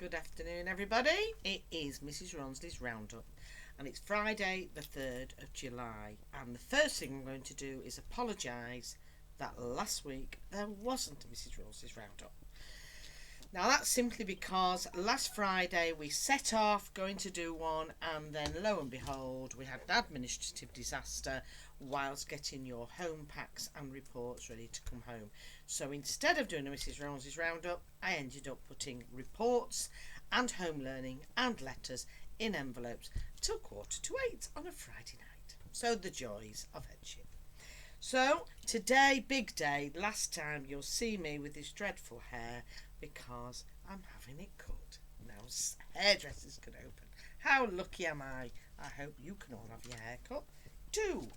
Good afternoon, everybody. It is Mrs. Rawnsley's Roundup, and it's Friday, the 3rd of July. And the first thing I'm going to do is apologise that last week there wasn't a Mrs. Rawnsley's Roundup. Now, that's simply because last Friday we set off going to do one, and then lo and behold, we had an administrative disaster whilst getting your home packs and reports ready to come home. So instead of doing a Mrs. Rawnsley's Roundup, I ended up putting reports and home learning and letters in envelopes till 7:45 on a Friday night. So the joys of headship. So today, big day, last time you'll see me with this dreadful hair because I'm having it cut. Now hairdressers can open. How lucky am I? I hope you can all have your hair cut too.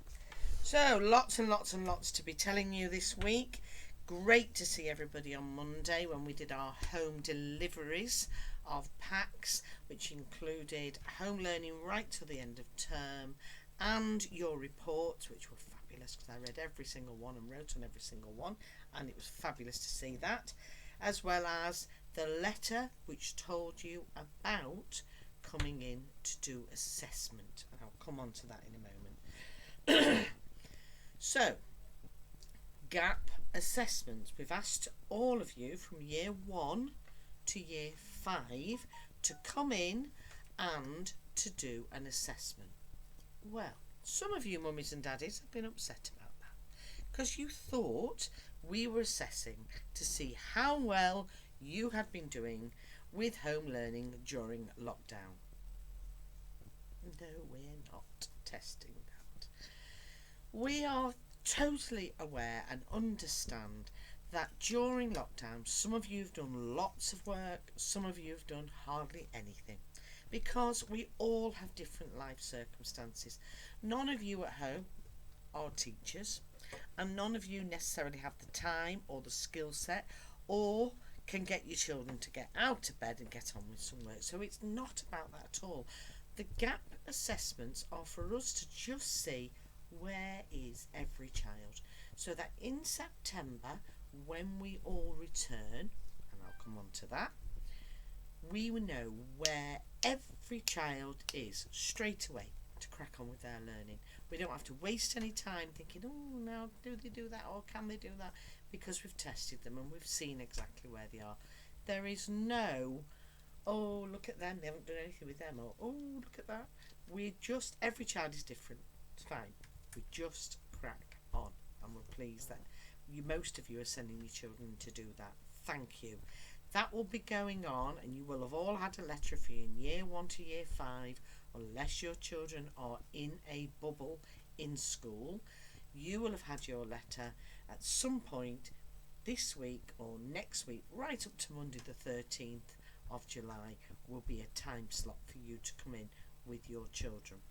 So lots and lots and lots to be telling you this week. Great to see everybody on Monday when we did our home deliveries of packs, which included home learning right till the end of term and your reports, which were fabulous because I read every single one and wrote on every single one, and it was fabulous to see that, as well as the letter which told you about coming in to do assessment, and I'll come on to that in a moment. So, gap assessments. We've asked all of you from year 1 to year 5 to come in and to do an assessment. Well, some of you mummies and daddies have been upset about that because you thought we were assessing to see how well you had been doing with home learning during lockdown. No, we're not testing that. We are totally aware and understand that during lockdown some of you have done lots of work, some of you have done hardly anything, because we all have different life circumstances. None of you at home are teachers, and none of you necessarily have the time or the skill set or can get your children to get out of bed and get on with some work. So it's not about that at all. The gap assessments are for us to just see where is every child, so that in September, when we all return, and I'll come on to that, we will know where every child is straight away to crack on with their learning. We don't have to waste any time thinking, oh, now do they do that or can they do that, because we've tested them and we've seen exactly where they are. There is no, oh, look at them, they haven't done anything with them, or oh, look at that. Every child is different. It's fine. We just crack on, and we're pleased that most of you are sending your children to do that. Thank you. That will be going on, and you will have all had a letter for you in year 1 to year 5, unless your children are in a bubble in school. You will have had your letter at some point this week or next week, right up to Monday the 13th of July will be a time slot for you to come in with your children.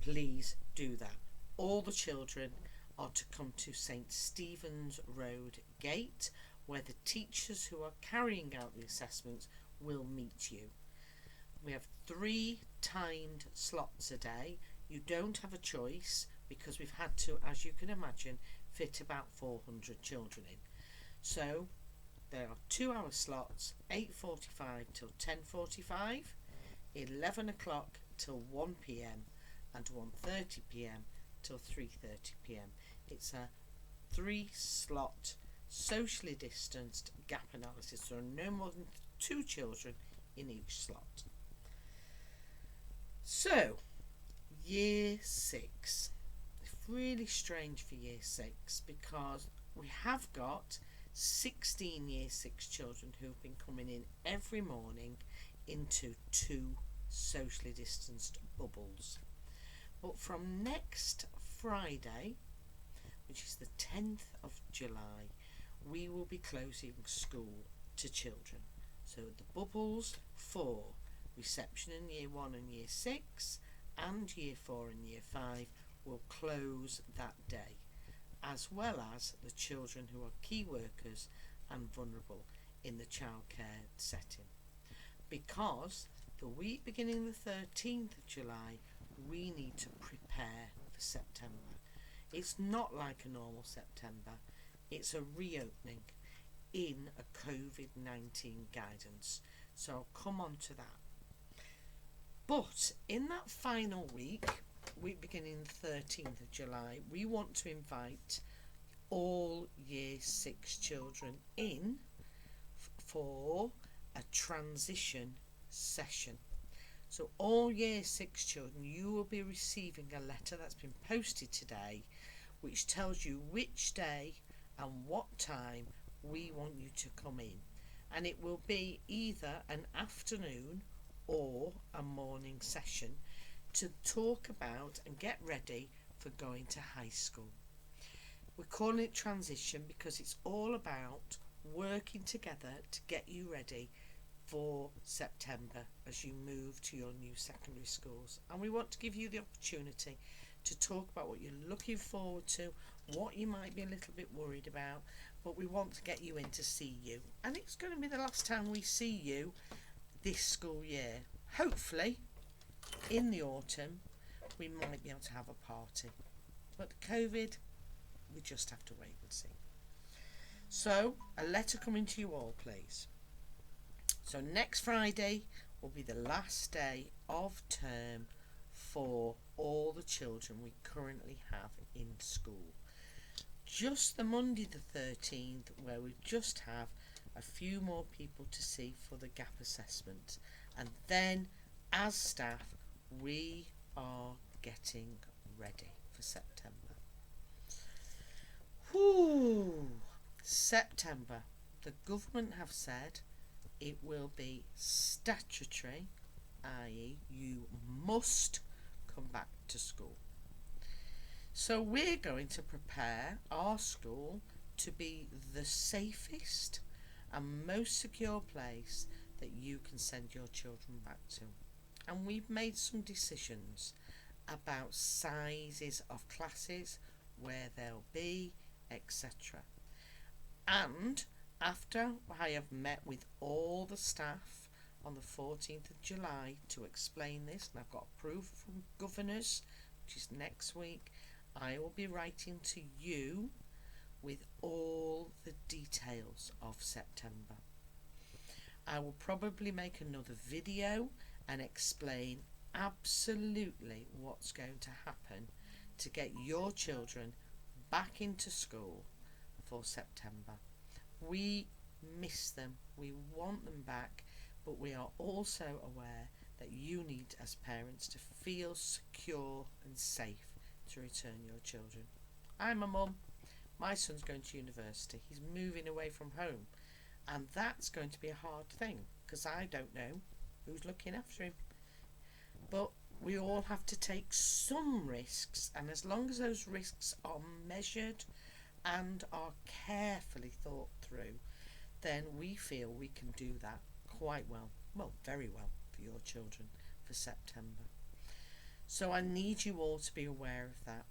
Please do that. All the children are to come to St Stephen's Road Gate, where the teachers who are carrying out the assessments will meet you. We have 3 timed slots a day. You don't have a choice because we've had to, as you can imagine, fit about 400 children in. So there are 2-hour slots, 8:45 till 10:45, 11 o'clock till 1 p.m. and 1:30 p.m. till 3:30 p.m. It's a 3-slot socially distanced gap analysis. There are no more than 2 children in each slot. So, year 6. It's really strange for year 6 because we have got 16 year 6 children who've been coming in every morning into 2 socially distanced bubbles. But from next Friday, which is the 10th of July, we will be closing school to children. So the bubbles for reception in year 1 and year 6 and year 4 and year 5 will close that day, as well as the children who are key workers and vulnerable in the childcare setting. Because the week beginning the 13th of July, we need to prepare for September. It's not like a normal September. It's a reopening. in a COVID-19 guidance. So I'll come on to that. But in that final week beginning the 13th of July, we want to invite all Year 6 children in for a transition session. So all Year 6 children, you will be receiving a letter that's been posted today which tells you which day and what time we want you to come in, and it will be either an afternoon or a morning session to talk about and get ready for going to high school. We're calling it transition because it's all about working together to get you ready for September as you move to your new secondary schools. And we want to give you the opportunity to talk about what you're looking forward to, what you might be a little bit worried about, but we want to get you in to see you. And it's going to be the last time we see you this school year. Hopefully in the autumn we might be able to have a party, but COVID, we just have to wait and see. So a letter coming to you all, please. So next Friday will be the last day of term for all the children we currently have in school. Just the Monday the 13th, where we just have a few more people to see for the gap assessment, and then as staff we are getting ready for September. September, the government have said it will be statutory, i.e. you must come back to school. So we're going to prepare our school to be the safest and most secure place that you can send your children back to. And we've made some decisions about sizes of classes, where they'll be, etc. And after I have met with all the staff on the 14th of July to explain this, and I've got approval from governors, which is next week, I will be writing to you with all the details of September. I will probably make another video and explain absolutely what's going to happen to get your children back into school for September. We miss them, we want them back, but we are also aware that you need as parents to feel secure and safe to return your children. I'm a mum, my son's going to university, he's moving away from home, and that's going to be a hard thing because I don't know who's looking after him. But we all have to take some risks, and as long as those risks are measured and are carefully thought through, then we feel we can do that quite well, very well for your children for September. So I need you all to be aware of that.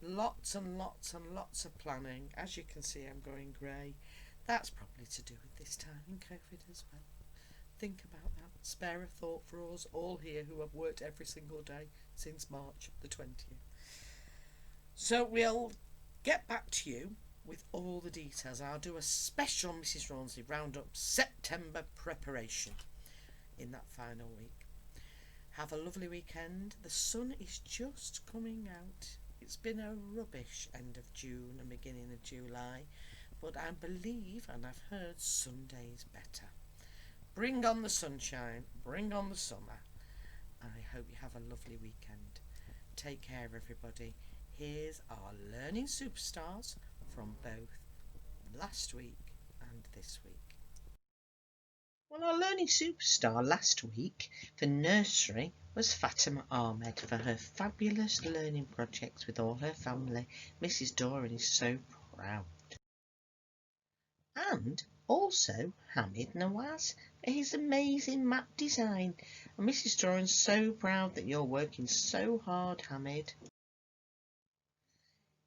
Lots and lots and lots of planning. As you can see, I'm going grey. That's probably to do with this time in COVID as well. Think about that. Spare a thought for us all here who have worked every single day since March the 20th. So we'll get back to you with all the details. I'll do a special Mrs. Rawnsley Roundup September preparation in that final week. Have a lovely weekend. The sun is just coming out. It's been a rubbish end of June and beginning of July, but I believe and I've heard Sunday's better. Bring on the sunshine, bring on the summer. I hope you have a lovely weekend. Take care, everybody. Here's our Learning Superstars from both last week and this week. Well, our Learning Superstar last week for nursery was Fatima Ahmed for her fabulous learning projects with all her family. Mrs. Doran is so proud. And also Hamid Nawaz for his amazing map design. And Mrs. Doran's so proud that you're working so hard, Hamid.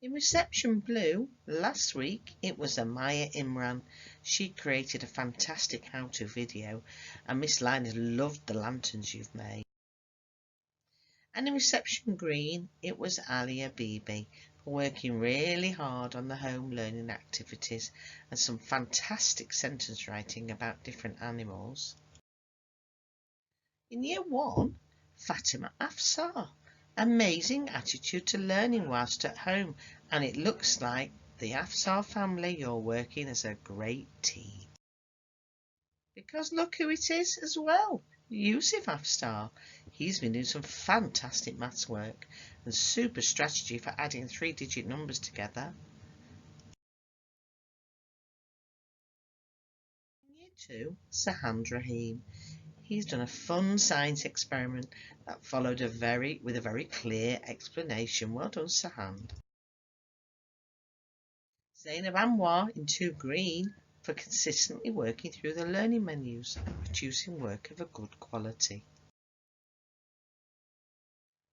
In Reception Blue, last week, it was Amaya Imran. She created a fantastic how-to video, and Miss Linus loved the lanterns you've made. And in Reception Green, it was Alia Bibi working really hard on the home learning activities and some fantastic sentence writing about different animals. In year 1, Fatima Afsar. Amazing attitude to learning whilst at home, and it looks like the Afsar family, you're working as a great team. Because look who it is as well, Yusuf Afsar. He's been doing some fantastic maths work and super strategy for adding 3-digit numbers together. Year 2, Sahand Rahim. He's done a fun science experiment that followed with a very clear explanation. Well done, Sahand. Zainab Anwar in 2 green for consistently working through the learning menus and producing work of a good quality.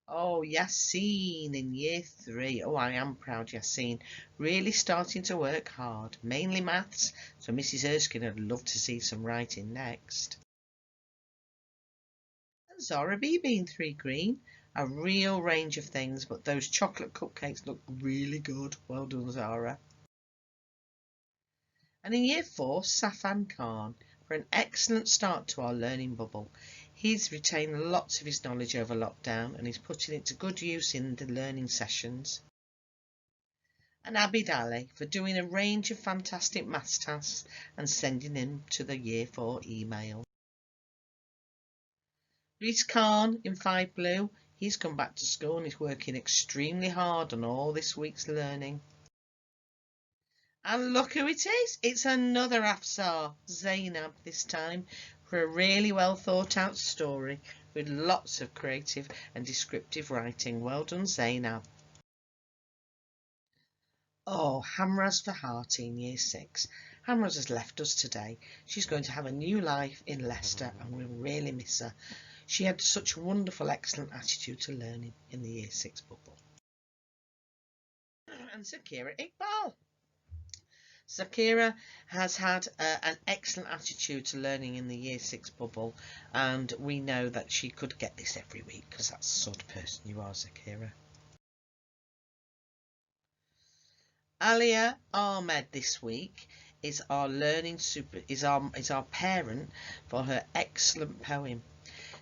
Oh, Yassine in year 3. Oh, I am proud, Yassine. Really starting to work hard, mainly maths, so Mrs. Erskine would love to see some writing next. And Zara Bibi in 3 green. A real range of things, but those chocolate cupcakes look really good. Well done, Zara. And in year 4, Safan Khan for an excellent start to our learning bubble. He's retained lots of his knowledge over lockdown and he's putting it to good use in the learning sessions. And Abid Ali for doing a range of fantastic maths tasks and sending them to the year 4 email. Reese Khan in 5 blue, he's come back to school and is working extremely hard on all this week's learning. And look who it is, it's another Afsar, Zainab this time, for a really well thought out story with lots of creative and descriptive writing. Well done, Zainab. Oh, Hamraz Fahati in year 6. Hamraz has left us today. She's going to have a new life in Leicester and we'll really miss her. She had such wonderful, excellent attitude to learning in the year 6 bubble. And Zakira Iqbal. Zakira has had an excellent attitude to learning in the year 6 bubble, and we know that she could get this every week because that's the sort of person you are, Zakira. Alia Ahmed this week is our parent for her excellent poem.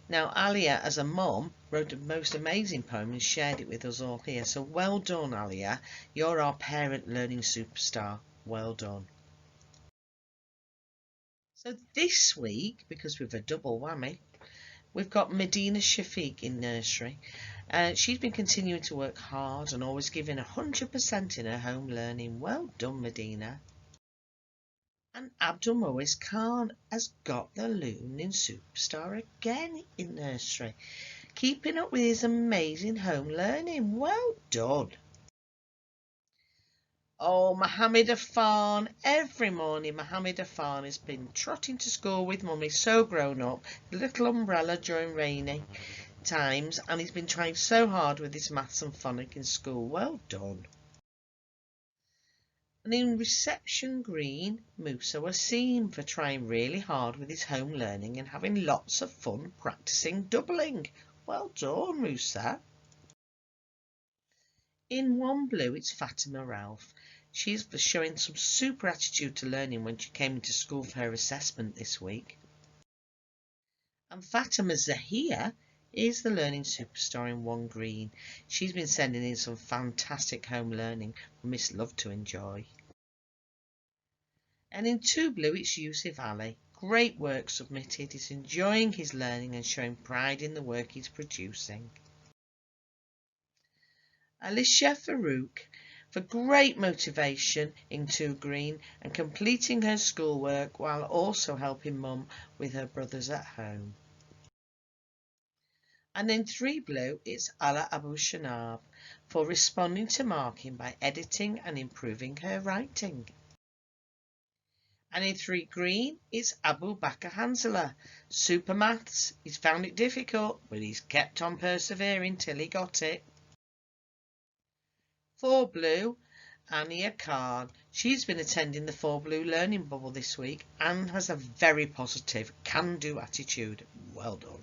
Now Alia, as a mum, wrote a most amazing poem and shared it with us all here. So well done, Alia. You're our parent learning superstar. Well done. So this week, because we've a double whammy, we've got Medina Shafiq in nursery. She's been continuing to work hard and always giving 100% in her home learning. Well done, Medina. And Abdul Mois Khan has got the learning superstar again in nursery, keeping up with his amazing home learning. Well done. Oh, Mohammed Afan. Every morning Mohammed Afan has been trotting to school with mummy, so grown up, the little umbrella during rainy times, and he's been trying so hard with his maths and phonics in school. Well done. And in reception green, Musa Wasim for trying really hard with his home learning and having lots of fun practicing doubling. Well done, Musa. In 1 blue, it's Fatima Ralph. She's showing some super attitude to learning when she came into school for her assessment this week. And Fatima Zahia is the learning superstar in 1 green. She's been sending in some fantastic home learning for Miss Love to enjoy. And in 2 blue, it's Yusuf Ali. Great work submitted. He's enjoying his learning and showing pride in the work he's producing. Alicia Farouk for great motivation in 2 green and completing her schoolwork while also helping mum with her brothers at home. And in 3 blue, it's Ala Abu Shanab for responding to marking by editing and improving her writing. And in 3 green, it's Abu Bakr Hanzala. Super maths. He's found it difficult, but he's kept on persevering till he got it. 4 blue, Ania Khan. She's been attending the 4 blue learning bubble this week and has a very positive can-do attitude. Well done.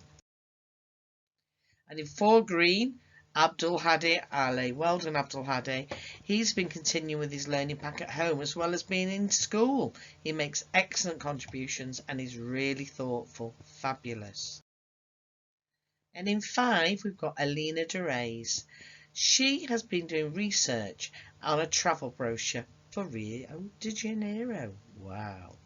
And in 4 green, Abdul Hadi Ali. Well done, Abdul Hadi. He's been continuing with his learning pack at home as well as being in school. He makes excellent contributions and is really thoughtful. Fabulous. And in 5, we've got Alina DeRays. She has been doing research on a travel brochure for Rio de Janeiro. Wow.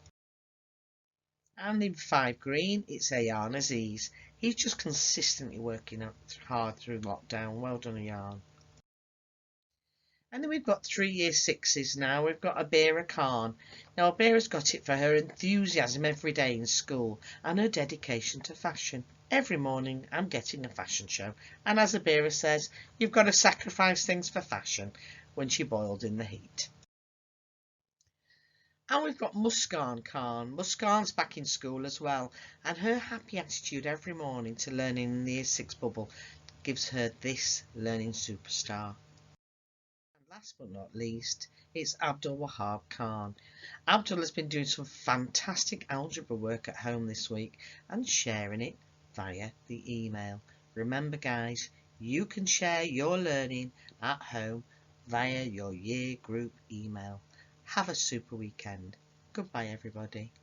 And in 5 green, it's Ayan Aziz. He's just consistently working hard through lockdown. Well done, Ayan. And then we've got 3 year 6s now. We've got Abira Khan. Now, Abira's got it for her enthusiasm every day in school and her dedication to fashion. Every morning I'm getting a fashion show. And as Abira says, you've got to sacrifice things for fashion when she boiled in the heat. And we've got Muskan Khan. Muskan's back in school as well. And her happy attitude every morning to learning in the Year 6 bubble gives her this learning superstar. And last but not least, it's Abdul Wahab Khan. Abdul has been doing some fantastic algebra work at home this week and sharing it via the email. Remember guys, you can share your learning at home via your year group email. Have a super weekend. Goodbye everybody.